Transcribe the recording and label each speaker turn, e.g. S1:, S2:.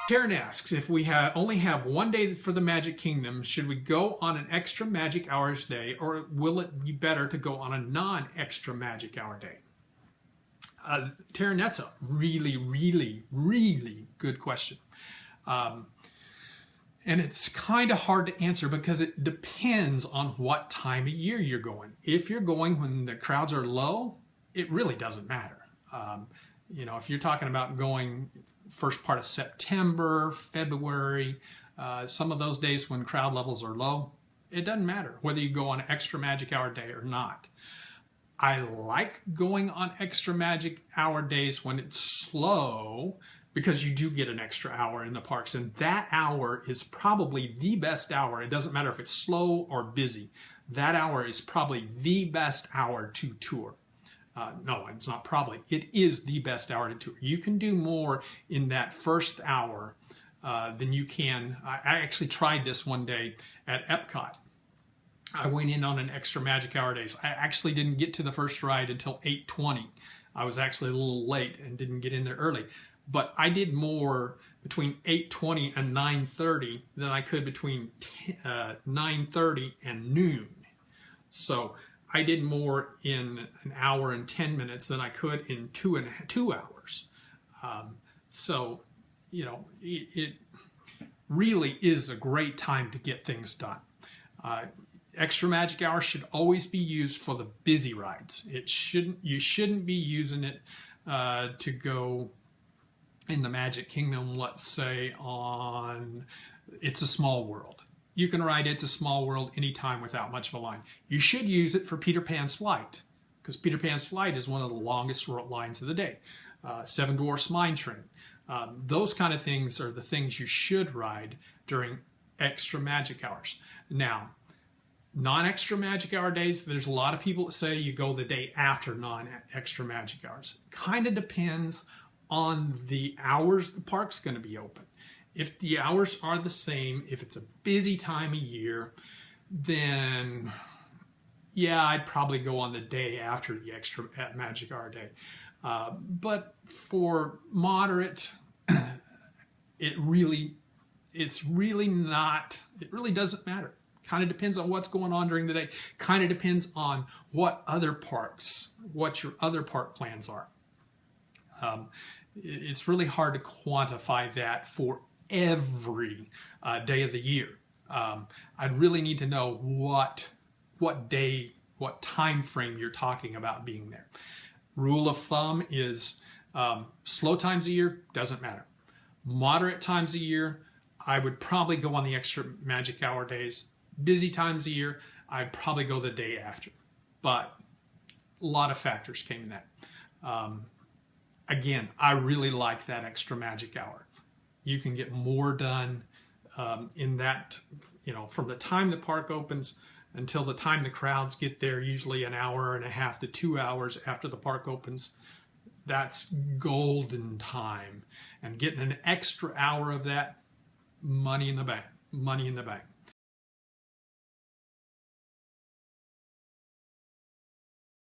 S1: Sharon asks, if we only have one day for the Magic Kingdom, should we go on an extra Magic Hours day, or will it be better to go on a non-extra Magic Hour day? Taryn, that's a really, really, really good question. And it's kind of hard to answer because it depends on what time of year you're going. If you're going when the crowds are low, it really doesn't matter. If you're talking about going first part of September, February, some of those days when crowd levels are low, it doesn't matter whether you go on an extra Magic Hour day or not. I like going on extra Magic Hour days when it's slow, because you do get an extra hour in the parks, and that hour is probably the best hour. It doesn't matter if it's slow or busy. That hour is probably the best hour to tour. No, it's not probably. It is the best hour to tour. You can do more in that first hour than you can. I actually tried this one day at Epcot. I went in on an extra Magic Hour days. I actually didn't get to the first ride until 8:20. I was actually a little late and didn't get in there early. But I did more between 8:20 and 9:30 than I could between 9:30 and noon. So I did more in an hour and 10 minutes than I could in 2 hours. It really is a great time to get things done. Extra Magic Hour should always be used for the busy rides. You shouldn't be using it to go in the Magic Kingdom, let's say on It's a Small World. You can ride It's a Small World anytime without much of a line. You should use it for Peter Pan's Flight, because Peter Pan's Flight is one of the longest lines of the day. Seven Dwarfs Mine Train. Those kind of things are the things you should ride during extra Magic Hours. Now, non-extra Magic Hour days, there's a lot of people that say you go the day after non-extra Magic Hours. Kind of depends on the hours the park's going to be open. If the hours are the same, if it's a busy time of year, then yeah, I'd probably go on the day after the extra Magic Hour day. But for moderate, it really doesn't matter. Kind of depends on what's going on during the day. Kind of depends on what your other park plans are. It's really hard to quantify that for every day of the year. I'd really need to know what day, what time frame you're talking about being there. Rule of thumb is slow times a year, doesn't matter. Moderate times a year, I would probably go on the extra Magic Hour days. Busy times a year, I'd probably go the day after. But a lot of factors came in that. Again, I really like that extra Magic Hour. You can get more done in that, from the time the park opens until the time the crowds get there, usually an hour and a half to 2 hours after the park opens. That's golden time. And getting an extra hour of that, money in the bank. Money in the bank.